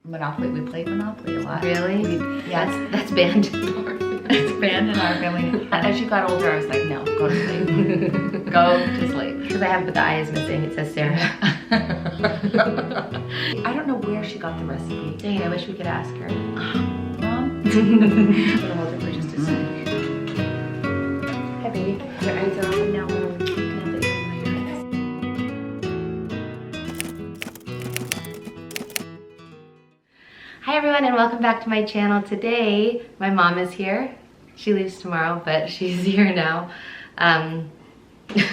Monopoly. We played Monopoly a lot. Really? Yes. That's banned in our family. It's banned in our family. As you got older, I was like, no, go to sleep. Go to sleep. Because I have, but the I is missing. It says Sarah. I don't know where she got the recipe. Dang it, I wish we could ask her. Mom? I'm gonna hold it for just a second. Hi, baby. Your eyes are open now. Hi everyone and welcome back to my channel. Today, my mom is here. She leaves tomorrow, but she's here now.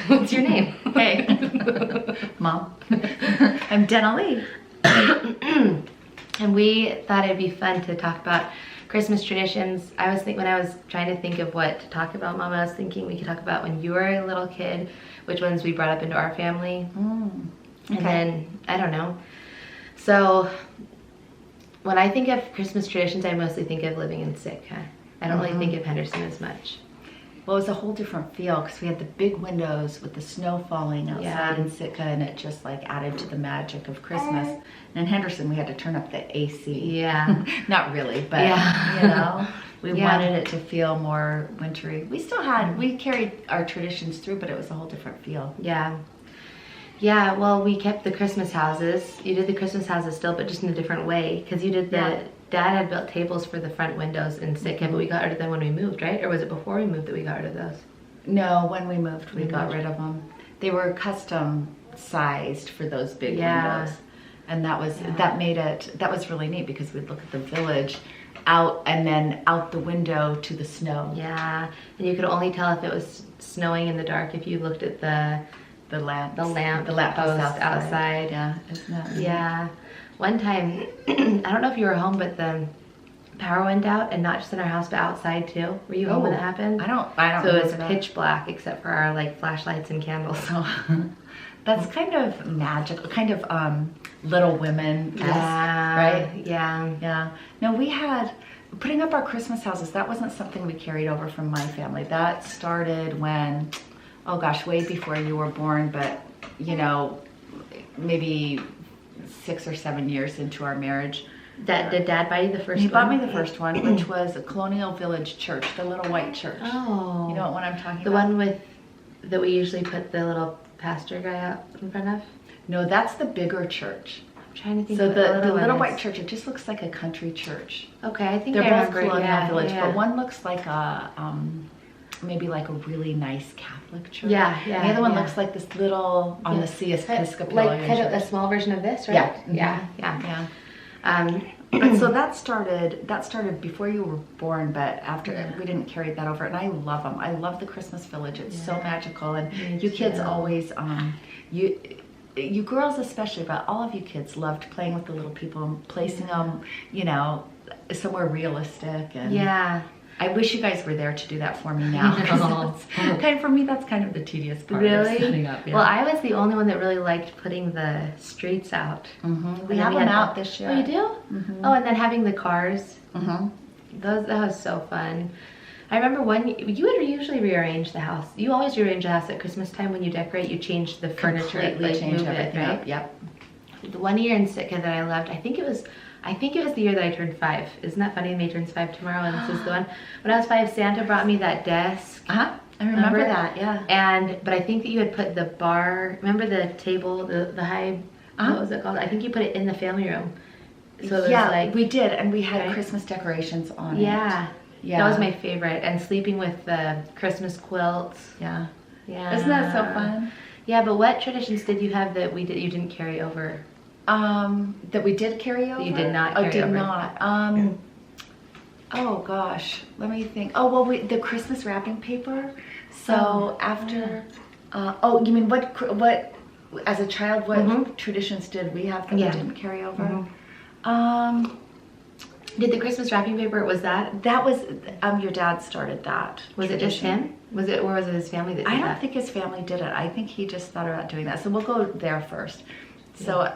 What's your name? Hey. Mom. I'm Denali. And we thought it'd be fun to talk about Christmas traditions. When I was trying to think of what to talk about, Mom, I was thinking we could talk about when you were a little kid, which ones we brought up into our family. Okay. And then, I don't know. So, when I think of Christmas traditions, I mostly think of living in Sitka. I don't really think of Henderson as much. Well, it was a whole different feel because we had the big windows with the snow falling outside in Sitka, and it just like added to the magic of Christmas. And in Henderson, we had to turn up the AC. Yeah. Not really, but you know, we wanted it to feel more wintry. We carried our traditions through, but it was a whole different feel. Yeah. Yeah, well, we kept the Christmas houses. You did the Christmas houses still, but just in a different way. Because you did Dad had built tables for the front windows in Sitka, but we got rid of them when we moved, right? Or was it before we moved that we got rid of those? No, when we moved, we got rid of them. They were custom sized for those big windows. And that was really neat because we'd look at the village out and then out the window to the snow. Yeah, and you could only tell if it was snowing in the dark if you looked at the lamp post outside. Yeah, isn't that neat? Yeah. One time, I don't know if you were home, but the power went out, and not just in our house, but outside too. Were you home when it happened? I don't So it was pitch black except for our like flashlights and candles. That's kind of magical, kind of Little Women-esque, right? Yeah. Yeah. No, we had putting up our Christmas houses. That wasn't something we carried over from my family. That started when, oh gosh, way before you were born, but you know, maybe 6 or 7 years into our marriage. Did Dad buy you the first one? He bought me the first one, which was a Colonial Village church, the little white church. Oh. You know what I'm talking about? The one that we usually put the little pastor guy out in front of? No, that's the bigger church. I'm trying to think so of the little white church, it just looks like a country church. Okay, I think they're I both remember. Colonial Village, yeah. but one looks like a maybe like a really nice Catholic church. Yeah. The other one looks like this little on the sea Episcopalian like kind of a small version of this, right? Yeah. But so that started before you were born, but after we didn't carry that over, and I love them. I love the Christmas Village. It's so magical, and you kids always you girls especially, but all of you kids loved playing with the little people and placing them, you know, somewhere realistic. And I wish you guys were there to do that for me now. For me, that's kind of the tedious part. Really? Of setting up. Well, I was the only one that really liked putting the streets out. We have them out this year. Oh, you do? Oh, and then having the cars. That was so fun. I remember you would usually rearrange the house. You always rearrange the house at Christmas time when you decorate. You change the furniture, completely change everything, right? Yep. The one year in Sitka that I loved, I think it was the year that I turned 5. Isn't that funny? May turns 5 tomorrow, and this is the one. When I was 5, Santa brought me that desk. I remember that. Yeah. But I think that you had put the bar. Remember the table, the high. What was it called? I think you put it in the family room. So it was we did, and we had Christmas decorations on it. Yeah. That was my favorite. And sleeping with the Christmas quilts. Yeah. Yeah. Isn't that so fun? Yeah, but what traditions did you have that you didn't carry over? That we did carry over? You did not carry over. Not. Oh gosh, let me think. Oh well, the Christmas wrapping paper. So after, you mean what? As a child, what traditions did we have that we didn't carry over? Did the Christmas wrapping paper, was that? That was, your dad started that. Was it just him? Or was it his family that did that? I don't think his family did it. I think he just thought about doing that. So we'll go there first. So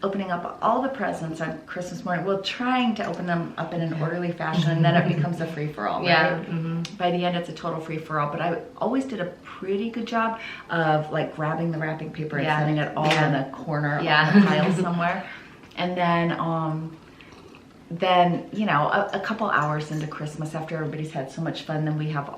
opening up all the presents on Christmas morning, well, trying to open them up in an orderly fashion, and then it becomes a free-for-all, right? Yeah. By the end, it's a total free-for-all, but I always did a pretty good job of like grabbing the wrapping paper and setting it all in a corner on the pile somewhere. And then then, you know, a couple hours into Christmas, after everybody's had so much fun, then we have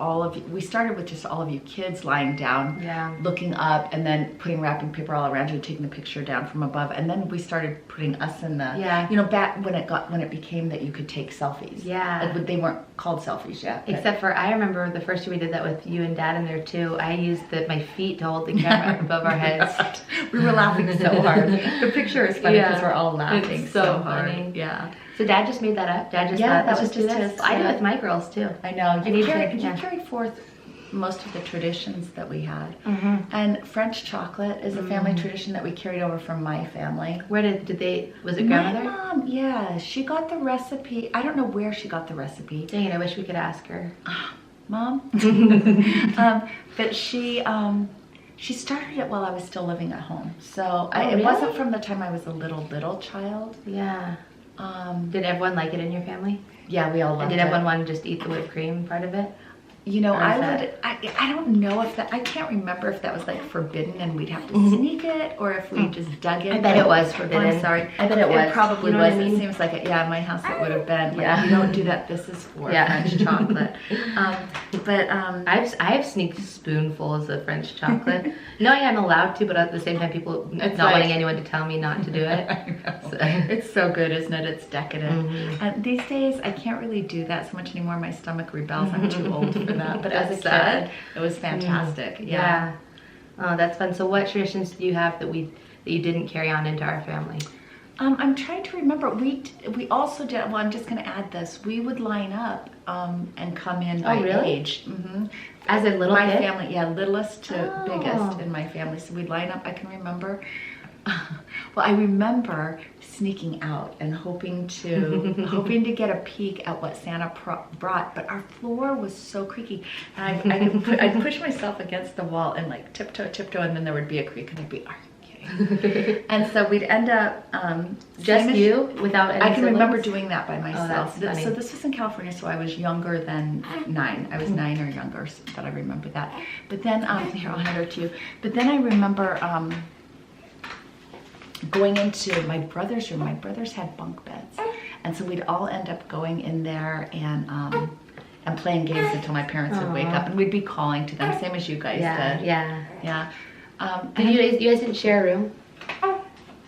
we started with just all of you kids lying down, looking up, and then putting wrapping paper all around you, taking the picture down from above, and then we started putting us in the, you know, back when it became that you could take selfies. Like, they weren't called selfies yet. Except for, I remember the first year we did that with you and Dad in there too. I used my feet to hold the camera up above our heads. We were laughing so hard. The picture is funny because we're all laughing it's so funny. hard. Yeah. So Dad just made that up? Dad just thought, that was just his. I do it with my girls too. I know. You carry forth most of the traditions that we had. And French chocolate is a family tradition that we carried over from my family. Where was it grandmother? My mom, yeah. She got the recipe. I don't know where she got the recipe. Dang it, I wish we could ask her. Mom? But she started it while I was still living at home. So it wasn't from the time I was a little child. Yeah. Did everyone like it in your family? Yeah, we all loved it. Did everyone want to just eat the whipped cream part of it? You know, I don't know if I can't remember if that was like forbidden and we'd have to sneak it, or if we just dug it. I bet it was forbidden. I'm sorry. I bet it was. It probably you know was. I mean? It seems like it. Yeah, in my house it would have been. Like, you don't do that. This is for French chocolate. I've sneaked spoonfuls of French chocolate, knowing I'm allowed to, but at the same time, people not wanting anyone to tell me not to do it. I know. So. It's so good, isn't it? It's decadent. These days, I can't really do that so much anymore. My stomach rebels. I'm too old for that. But as a kid, it was fantastic. Yeah. Oh, that's fun. So, what traditions do you have that you didn't carry on into our family? I'm trying to remember. We also did. Well, I'm just going to add this. We would line up and come in by age. As a little my kid? family, yeah, littlest to biggest in my family. So we'd line up. I can remember. Well, I remember sneaking out and hoping to get a peek at what Santa brought, but our floor was so creaky, and I'd push myself against the wall and like tiptoe, and then there would be a creak, and I'd be, are you kidding? And so we'd end up just you without any I can siblings? remember doing that by myself. Oh, that's funny. So this was in California, so I was younger than 9. I was 9 or younger, so that I remember that. But then here, I'll hand her to you. But then I remember going into my brother's room. My brothers had bunk beds, and so we'd all end up going in there and playing games until my parents would wake up, and we'd be calling to them, same as you guys did. Yeah. You guys didn't share a room?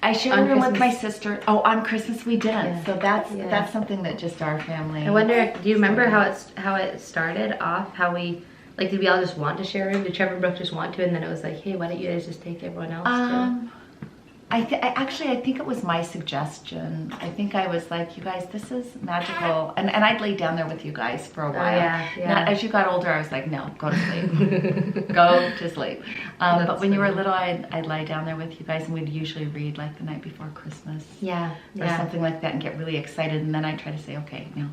I shared a room with my sister. Oh, on Christmas we didn't. So that's something that just our family. I wonder, do you remember how it started off? How we, like, did we all just want to share a room? Did Trevor and Brooke just want to, and then it was like, hey, why don't you guys just take everyone else to? I think it was my suggestion. I think I was like, you guys, this is magical. And I'd lay down there with you guys for a while. Now, as you got older, I was like, no, go to sleep. Go to sleep. But when you were little, I'd lie down there with you guys, and we'd usually read like the night before Christmas. Or something like that, and get really excited. And then I'd try to say, okay, now,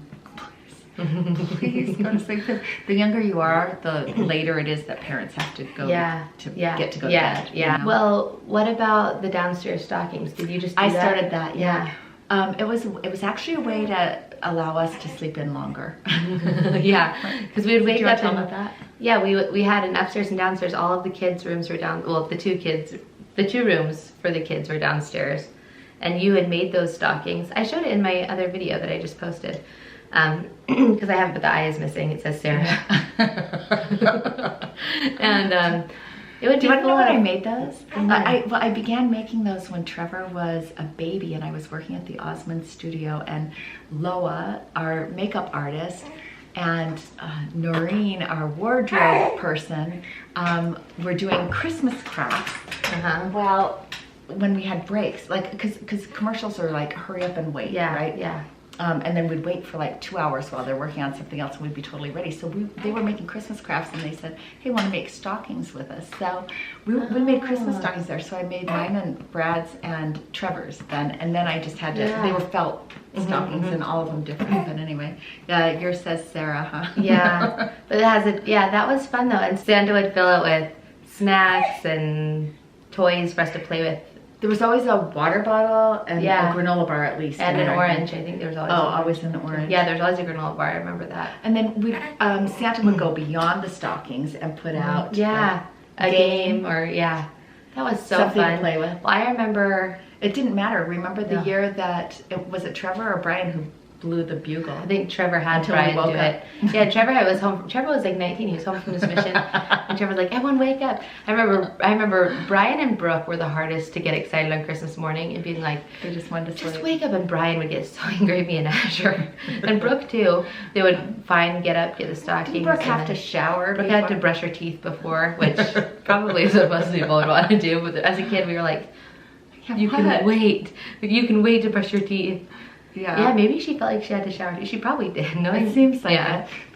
please go to sleep. Because the younger you are, the later it is that parents have to go to get to go to bed. You know? Well, what about the downstairs stockings? Did you just do I that? started that, yeah. It was actually a way to allow us to sleep in longer. Because we would wake up tell about that? Yeah, we had an upstairs and downstairs. All of the kids' rooms were down. Well, the two rooms for the kids were downstairs, and you had made those stockings. I showed it in my other video that I just posted. Because I have, but the eye is missing. It says Sarah. And it would be. Do you want to know when I made those? I began making those when Trevor was a baby, and I was working at the Osmond studio, and Loa, our makeup artist, and Noreen, our wardrobe person, were doing Christmas crafts. Well, when we had breaks, like, because commercials are like hurry up and wait, right? And then we'd wait for like 2 hours while they're working on something else, and we'd be totally ready. So they were making Christmas crafts, and they said, hey, want to make stockings with us? So we made Christmas stockings there. So I made mine and Brad's and Trevor's then. And then I just had to, they were felt stockings, and all of them different. But anyway, yours says Sarah, huh? But it has that was fun though. And Santa would fill it with snacks and toys for us to play with. There was always a water bottle and a granola bar at least. And an orange. I think there was always always an orange. Yeah, there's always a granola bar. I remember that. And then Santa would go beyond the stockings and put out a game or that was so something fun to play with. Well, I remember it didn't matter. Remember the year that was it Trevor or Brian who blew the bugle. I think Trevor had Until Brian we woke do up. it. Yeah, Trevor was home. Trevor was like 19. He was home from his mission, and Trevor was like, "Everyone wake up!" I remember Brian and Brooke were the hardest to get excited on Christmas morning and being like, They just wanted to "Just sleep. wake up!" And Brian would get so angry at me and Asher, and Brooke too. They would get up, get the stockings. Brooke have and to then shower. Brooke had to brush her teeth before, which probably is what most people would want to do. But as a kid, we were like, "You can wait. You can wait to brush your teeth." Yeah, maybe she felt like she had to shower too. She probably did. No, It seems like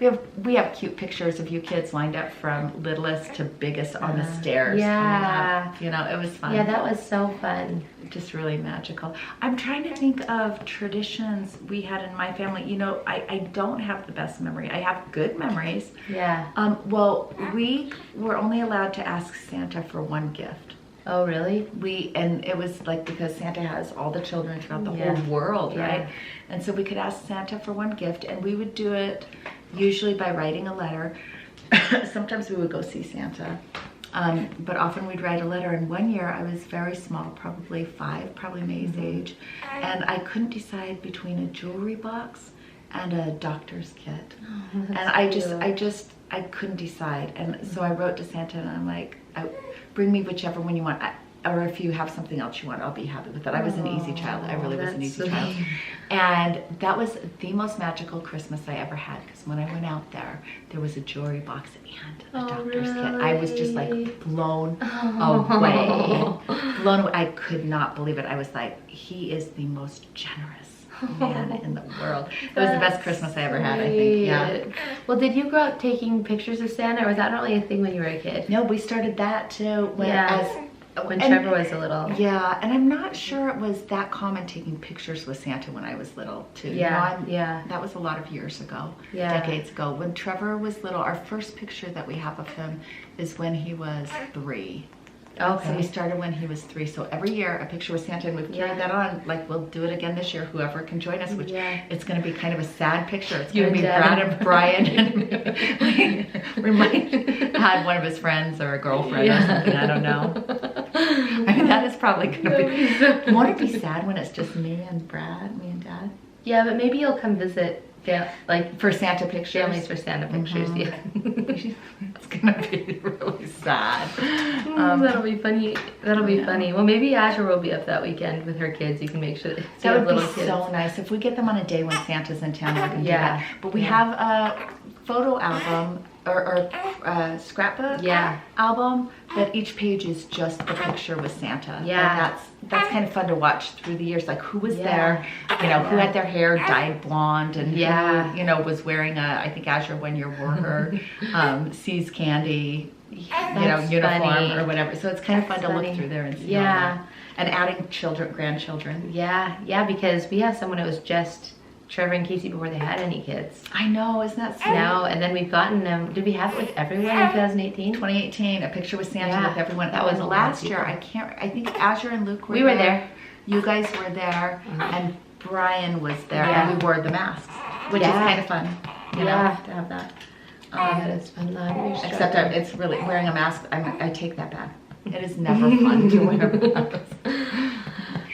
it. We have cute pictures of you kids lined up from littlest to biggest on the stairs. Yeah. You know, it was fun. Yeah, that was so fun. Just really magical. I'm trying to think of traditions we had in my family. You know, I don't have the best memory. I have good memories. Yeah. Well, we were only allowed to ask Santa for one gift. Oh, really? And it was like because Santa has all the children throughout the whole world, right? And so we could ask Santa for one gift, and we would do it usually by writing a letter. Sometimes we would go see Santa, but often we'd write a letter. And one year I was very small, probably 5, probably May's age, and I couldn't decide between a jewelry box and a doctor's kit. Oh, and I couldn't decide. And so I wrote to Santa, and I'm like, bring me whichever one you want. Or if you have something else you want, I'll be happy with it. I was an easy child. I really was an easy child. And that was the most magical Christmas I ever had, because when I went out there was a jewelry box and a doctor's kit. I was just like blown away. Blown away. I could not believe it. I was like, he is the most generous man in the world. It was the best Christmas I ever had, I think. Yeah. Well, did you grow up taking pictures of Santa, or was that not really a thing when you were a kid? No, we started that too when Trevor was a little. Yeah, and I'm not sure it was that common taking pictures with Santa when I was little too. Yeah, you know, that was a lot of years ago, decades ago. When Trevor was little, our first picture that we have of him is when he was 3. Okay. So we started when he was 3. So every year a picture with Santa, and we've carried that on. Like, we'll do it again this year, whoever can join us, which it's going to be kind of a sad picture. It's going to be Brad and Brian. And had one of his friends or a girlfriend or something. I don't know. I mean, that is probably going to be. Won't it be sad when it's just me and Brad, me and Dad? Yeah, but maybe you'll come visit. Yeah, like for Santa pictures. Families for Santa pictures. Yeah. It's gonna be really sad. That'll be funny. That'll be funny. Well, maybe Asher will be up that weekend with her kids. You can make sure that would be so nice if we get them on a day when Santa's in town. We can do that. But we have a photo album or scrapbook album that each page is just the picture with Santa. Yeah, and that's kind of fun to watch through the years. Like, who was there? You know, who had their hair dyed blonde, and who, you know, was wearing I think Asher one year wore her See's Candy, uniform or whatever. So it's kind of fun to look through there and see all that. And adding grandchildren. Yeah, because we have someone who was just Trevor and Casey before they had any kids. I know, isn't that sweet? No, and then we've gotten them. Did we have it with everyone in 2018? 2018, a picture with Santa with everyone. That was last year. I think Asher and Luke were there. We were there. You guys were there, and Brian was there, and we wore the masks, which is kind of fun. You know, to have that. That is fun. Except it's really wearing a mask. I take that back. It is never fun to wear a mask.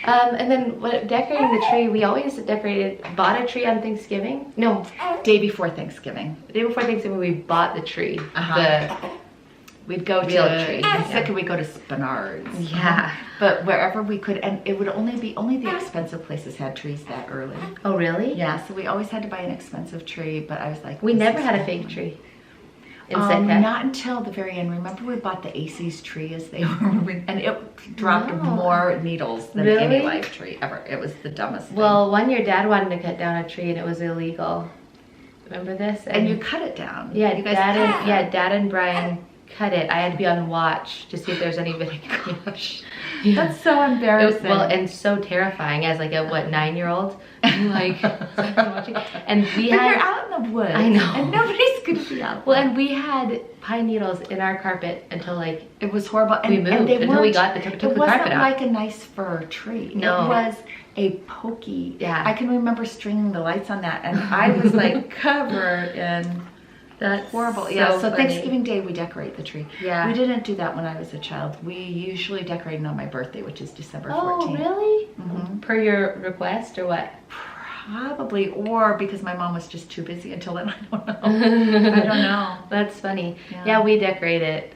And then decorating the tree, we always bought a tree on Thanksgiving. No, day before Thanksgiving. The day before Thanksgiving, we bought the tree. We'd go to tree. Second, we'd go to Spenard's. Yeah. But wherever we could, and it would only the expensive places had trees that early. Oh, really? Yeah, so we always had to buy an expensive tree, but I was like... We never had a fake tree. Not until the very end. Remember, we bought the AC's tree as they were, and it dropped more needles than any live tree ever. It was the dumbest thing. Well, one year Dad wanted to cut down a tree and it was illegal. Remember this? And you cut it down. Yeah, Dad and Brian cut it. I had to be on watch to see if there's any video. That's so embarrassing. And so terrifying as like a 9-year-old. Like, and you're out in the woods. I know. And nobody's gonna be out. Well, and we had pine needles in our carpet until like it was horrible. And we moved until we took the carpet out. It wasn't like a nice fir tree. No. It was a pokey. Yeah. I can remember stringing the lights on that, and I was like covered in. That's horrible. So Thanksgiving Day we decorate the tree. Yeah. We didn't do that when I was a child. We usually decorated on my birthday, which is December 14th. Oh, really? Mm-hmm. Per your request or what? Probably, or because my mom was just too busy until then. I don't know. I don't know. That's funny. Yeah, we decorate it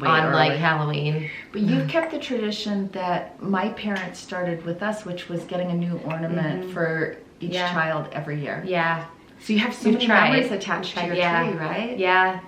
on like Halloween. But you've kept the tradition that my parents started with us, which was getting a new ornament for each child every year. Yeah. So you have so many memories attached to your tree, right? Yeah.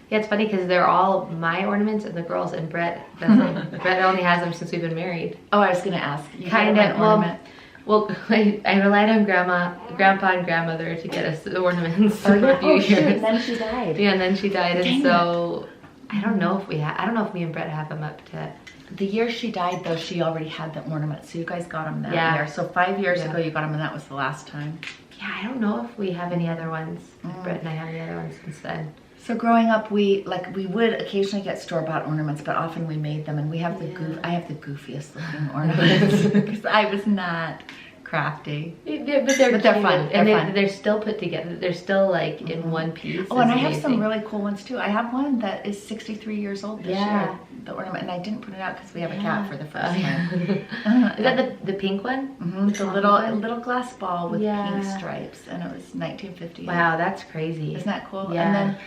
Yeah, it's funny because they're all my ornaments and the girls, and Brett doesn't. Brett only has them since we've been married. Oh, I was going to ask. You kind of. Ornament. Well, I relied on Grandpa and Grandmother to get us the ornaments for a few years. And then she died. Yeah, and then she died, and so I don't know if I don't know if me and Brett have them up to. The year she died, though, she already had the ornament, so you guys got them that year. So 5 years ago, you got them, and that was the last time. Yeah, I don't know if we have any other ones. Brett and I have any other ones since then. So growing up, we would occasionally get store-bought ornaments, but often we made them, and we have I have the goofiest looking ornaments because I was not crafty. But they're fun. And they're still put together. They're still like in one piece. Oh, and I have some really cool ones too. I have one that is 63 years old this year, the ornament, and I didn't put it out because we have a cat for the first time. Is that the pink one? It's a little glass ball with pink stripes, and it was 1958. Wow, that's crazy. Isn't that cool? Yeah. And then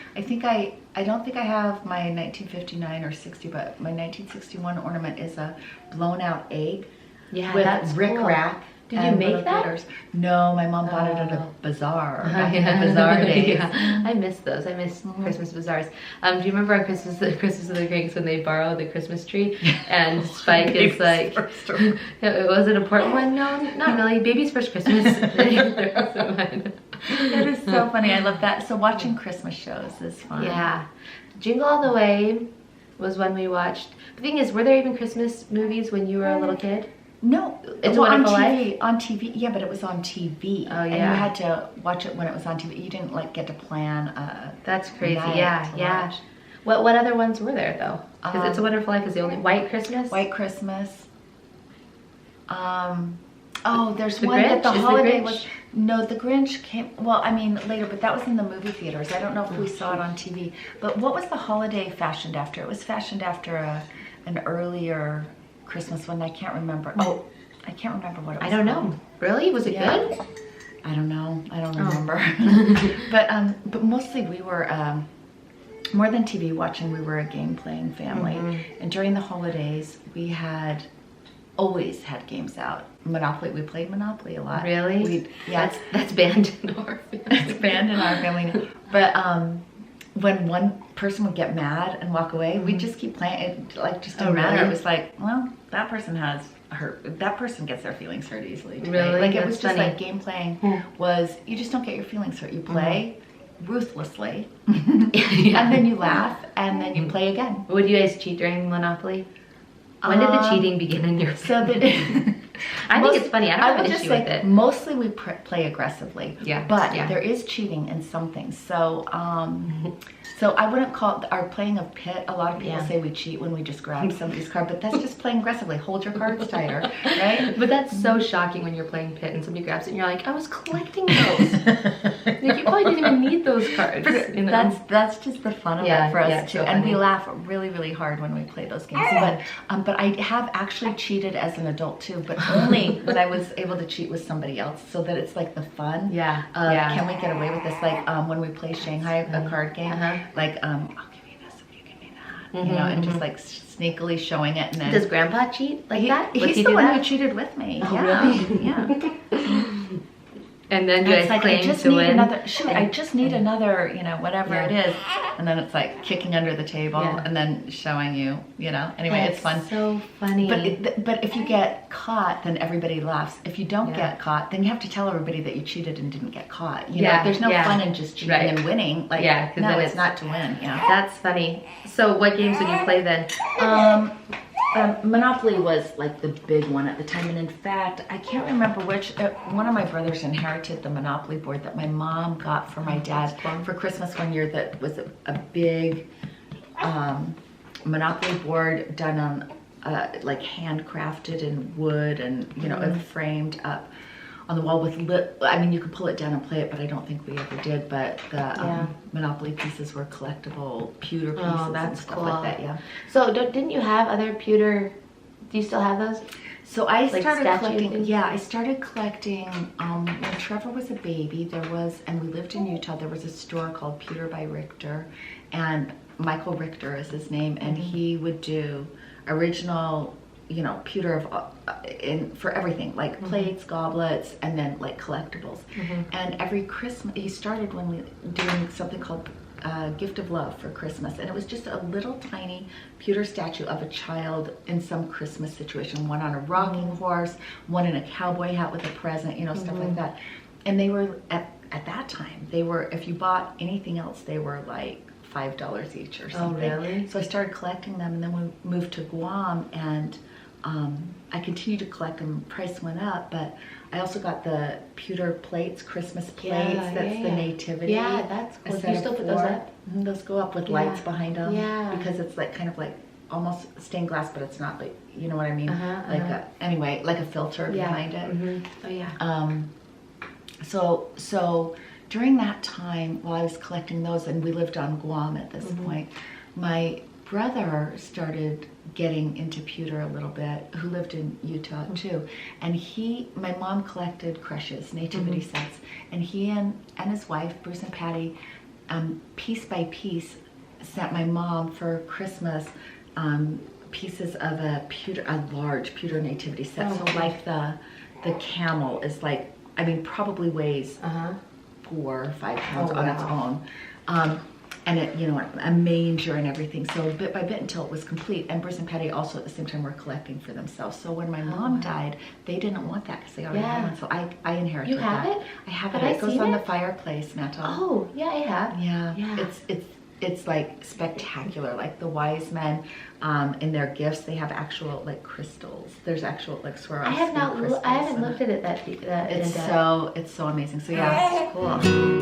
I don't think I have my 1959 or 60, but my 1961 ornament is a blown out egg. Yeah, with that's rickrack. Cool. Did you make that? Glitters. No, my mom bought it at a bazaar. Bazaar days. I miss those. I miss Christmas bazaars. Do you remember on Christmas of the Cranks when they borrow the Christmas tree and Spike is like, it was an important one? No, not really. Baby's first Christmas. It is so funny. I love that. So watching Christmas shows is fun. Yeah. Jingle All the Way was one we watched. The thing is, were there even Christmas movies when you were a little kid? No, It's a Wonderful Life? On TV, yeah, but it was on TV. Oh, yeah. And you had to watch it when it was on TV. You didn't like get to plan. That's crazy. Yeah. What other ones were there though? Because It's a Wonderful Life is the only White Christmas. White Christmas. There's The one Grinch? that the Is the holiday Grinch? was. No, the Grinch came. Well, I mean later, but that was in the movie theaters. I don't know if we saw it on TV. But what was the holiday fashioned after? It was fashioned after an earlier Christmas one. I can't remember. Oh, I can't remember what it was. I don't know. Really? Was it good? I don't know. I don't remember. But mostly we were more than TV watching. We were a game playing family, and during the holidays we always had games out. Monopoly. We played Monopoly a lot. Really? That's banned in our family. It's banned in our family. But when one person would get mad and walk away, we'd just keep playing. It just didn't matter. It was like, well, that person has hurt. That person gets their feelings hurt easily today. Really? Like it was That's just funny. like game playing was you just don't get your feelings hurt. You play ruthlessly, and then you laugh, and then you play again. Would you guys cheat during Monopoly? When did the cheating begin in your family? I think it's funny. I don't have an issue with it. Mostly we play aggressively. Yeah. But there is cheating in some things. So so I wouldn't call it our playing of pit. A lot of people say we cheat when we just grab somebody's card, but that's just playing aggressively. Hold your cards tighter, right? But that's so shocking when you're playing pit and somebody grabs it and you're like, I was collecting those. Like, you probably didn't even need those cards. You know? That's just the fun of it for us too. So and we laugh really, really hard when we play those games. But I have actually cheated as an adult too, but only when I was able to cheat with somebody else, so that it's like the fun. Can we get away with this? Like when we play Shanghai, a card game, like I'll give you this if you give me that, you know, and just like sneakily showing it. And then does Grandpa cheat like that? He's the one who cheated with me. Oh, really? Yeah. And then you guys claim to win. I just need another, you know, whatever it is. And then it's like kicking under the table and then showing you, you know. Anyway, it's fun. So funny. But if you get caught, then everybody laughs. If you don't get caught, then you have to tell everybody that you cheated and didn't get caught. You know, there's no fun in just cheating and winning. Like, no, it's not to win. Yeah. That's funny. So what games would you play then? Monopoly was like the big one at the time, and in fact, I can't remember which. One of my brothers inherited the Monopoly board that my mom got for my dad for Christmas one year. That was a big Monopoly board done on like handcrafted in wood, and you know, framed up on the wall with I mean, you could pull it down and play it, but I don't think we ever did. But the Monopoly pieces were collectible pewter pieces and stuff like that. Yeah. So didn't you have other pewter? Do you still have those? So I Like started statue collecting, things? yeah, I started collecting, when Trevor was a baby, and we lived in Utah, there was a store called Pewter by Richter, and Michael Richter is his name, and he would do original, pewter for everything, like plates, goblets, and then like collectibles. And every Christmas, he started doing something called Gift of Love for Christmas, and it was just a little tiny pewter statue of a child in some Christmas situation, one on a rocking horse, one in a cowboy hat with a present, stuff like that. And they were at that time, if you bought anything else, they were like $5 each or something. Oh, really? So I started collecting them, and then we moved to Guam, and I continued to collect them. Price went up, but I also got the pewter plates, Christmas plates. That's the nativity. Yeah, that's cool. Do you still put those up? Those go up with lights behind them. Yeah. Because it's like kind of like almost stained glass, but it's not, like, you know what I mean? Like a filter behind it. Oh yeah. So during that time, while I was collecting those, and we lived on Guam at this point, my brother started getting into pewter a little bit, who lived in Utah too. And my mom collected crushes, nativity sets, and he and his wife, Bruce and Patty, piece by piece, sent my mom for Christmas pieces of a large pewter nativity set. So like the camel is like, probably weighs 4 or 5 pounds on its own. And it, a manger and everything. So bit by bit until it was complete. And Bruce and Patty also at the same time were collecting for themselves. So when my mom died, they didn't want that because they already had one. So I inherited that. You have it? I have Have it. I It goes seen on it? the fireplace mantle. Oh, yeah, I have. Yeah. It's like spectacular. Like the wise men, in their gifts, they have actual like crystals. There's actual like Swarovski I have not. crystals. I haven't looked at it that It's so amazing. So yeah, it's cool.